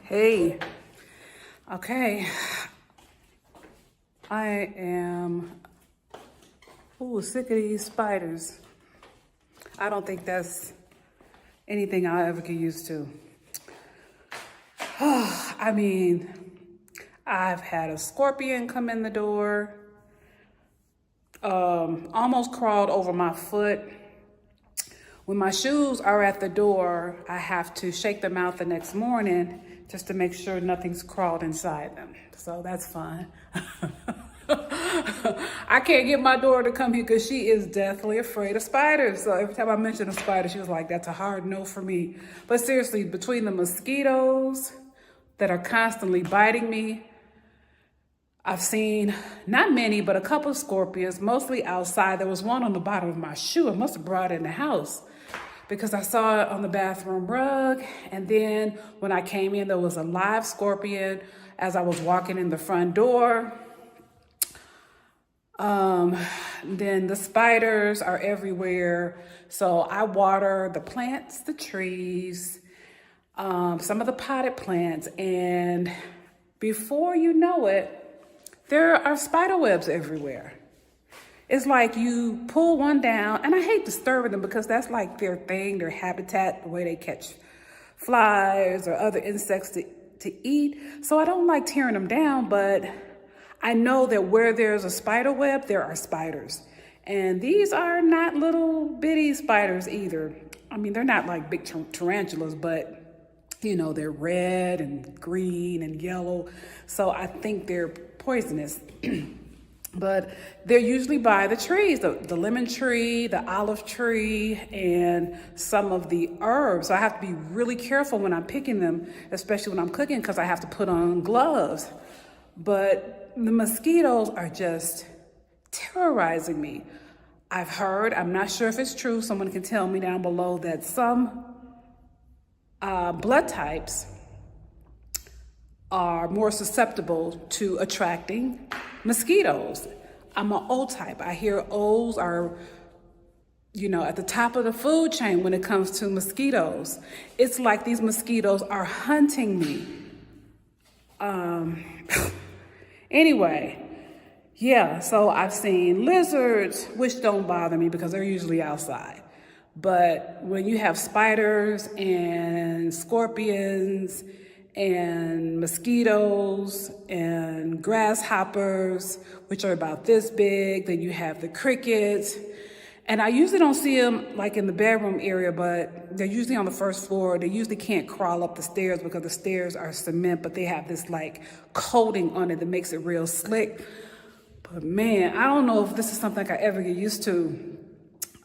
Hey, okay. I am sick of these spiders. I don't think that's anything I'll ever get used to. I mean, I've had a scorpion come in the door, almost crawled over my foot. When my shoes are at the door, I have to shake them out the next morning just to make sure nothing's crawled inside them. So that's fun. I can't get my daughter to come here because she is deathly afraid of spiders. So every time I mention a spider, she was like, that's a hard no for me. But seriously, between the mosquitoes that are constantly biting me, I've seen not many, but a couple of scorpions, mostly outside. There was one on the bottom of my shoe. I must have brought it in the house because I saw it on the bathroom rug. And then when I came in, there was a live scorpion as I was walking in the front door. Then the spiders are everywhere. So I water the plants, the trees, some of the potted plants. And before you know it, there are spider webs everywhere. It's like you pull one down, and I hate disturbing them because that's like their thing, their habitat, the way they catch flies or other insects to eat. So I don't like tearing them down, but I know that where there's a spider web, there are spiders. And these are not little bitty spiders either. I mean, they're not like big tarantulas, but you know, they're red and green and yellow. So I think they're poisonous. But they're usually by the trees, the lemon tree, the olive tree, and some of the herbs. So I have to be really careful when I'm picking them, especially when I'm cooking, because I have to put on gloves. But the mosquitoes are just terrorizing me. I've heard, I'm not sure if it's true, someone can tell me down below, that some blood types are more susceptible to attracting mosquitoes. I'm an O type. I hear O's are, you know, at the top of the food chain when it comes to mosquitoes. It's like these mosquitoes are hunting me. Anyway, yeah, so I've seen lizards, which don't bother me because they're usually outside. But when you have spiders and scorpions and mosquitoes and grasshoppers, which are about this big, then you have the crickets. And I usually don't see them like in the bedroom area, but they're usually on the first floor. They usually can't crawl up the stairs because the stairs are cement, but they have this like coating on it that makes it real slick. But man, I don't know if this is something I ever get used to.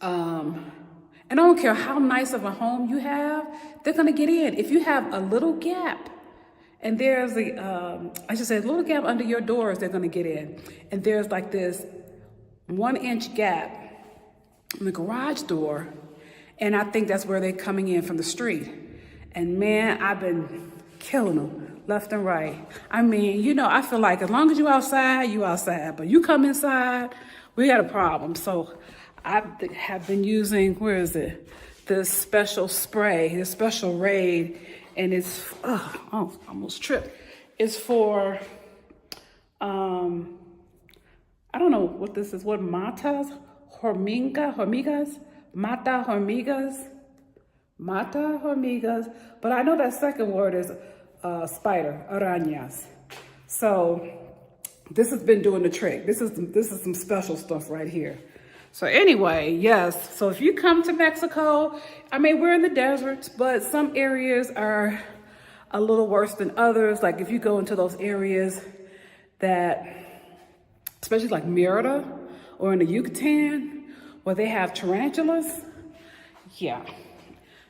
And I don't care how nice of a home you have, they're gonna get in. If you have a little gap, and there's a little gap under your doors, they're gonna get in. And there's like this 1-inch gap in the garage door, and I think that's where they're coming in from the street. And man, I've been killing them left and right. I mean, you know, I feel like as long as you outside, but you come inside, we got a problem. So I have been using, this special spray, this special Raid, and it's, almost tripped. It's for, I don't know what this is, what mata hormigas, but I know that second word is spider, arañas. So this has been doing the trick. This is some special stuff right here. So anyway, yes, so if you come to Mexico, I mean, we're in the deserts, but some areas are a little worse than others. Like if you go into those areas that, especially like Mérida or in the Yucatan, where they have tarantulas, yeah,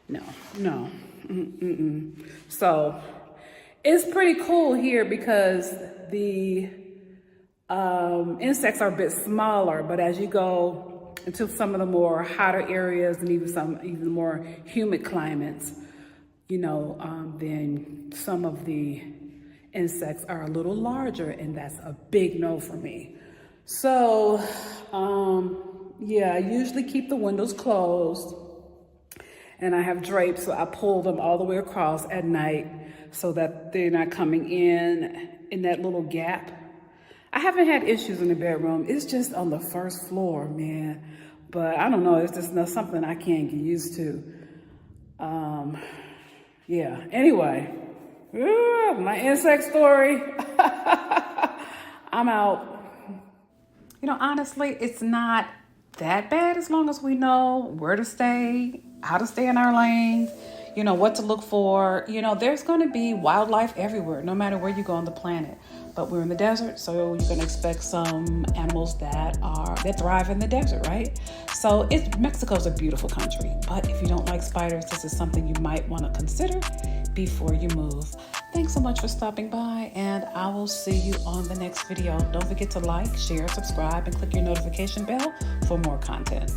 no. So it's pretty cool here because the insects are a bit smaller, but as you go into some of the more hotter areas and even more humid climates, you know, then some of the insects are a little larger, and that's a big no for me. So, yeah, I usually keep the windows closed, and I have drapes, so I pull them all the way across at night so that they're not coming in that little gap. I haven't had issues in the bedroom. It's just on the first floor, man. But I don't know, it's just not something I can't get used to. Yeah, anyway, my insect story. I'm out. You know, honestly, it's not that bad as long as we know where to stay, how to stay in our lane, you know, what to look for. You know, there's going to be wildlife everywhere, no matter where you go on the planet. But we're in the desert, so you're going to expect some animals that thrive in the desert, right? So Mexico's a beautiful country, but if you don't like spiders, this is something you might want to consider before you move. Thanks so much for stopping by, and I will see you on the next video. Don't forget to like, share, subscribe, and click your notification bell for more content.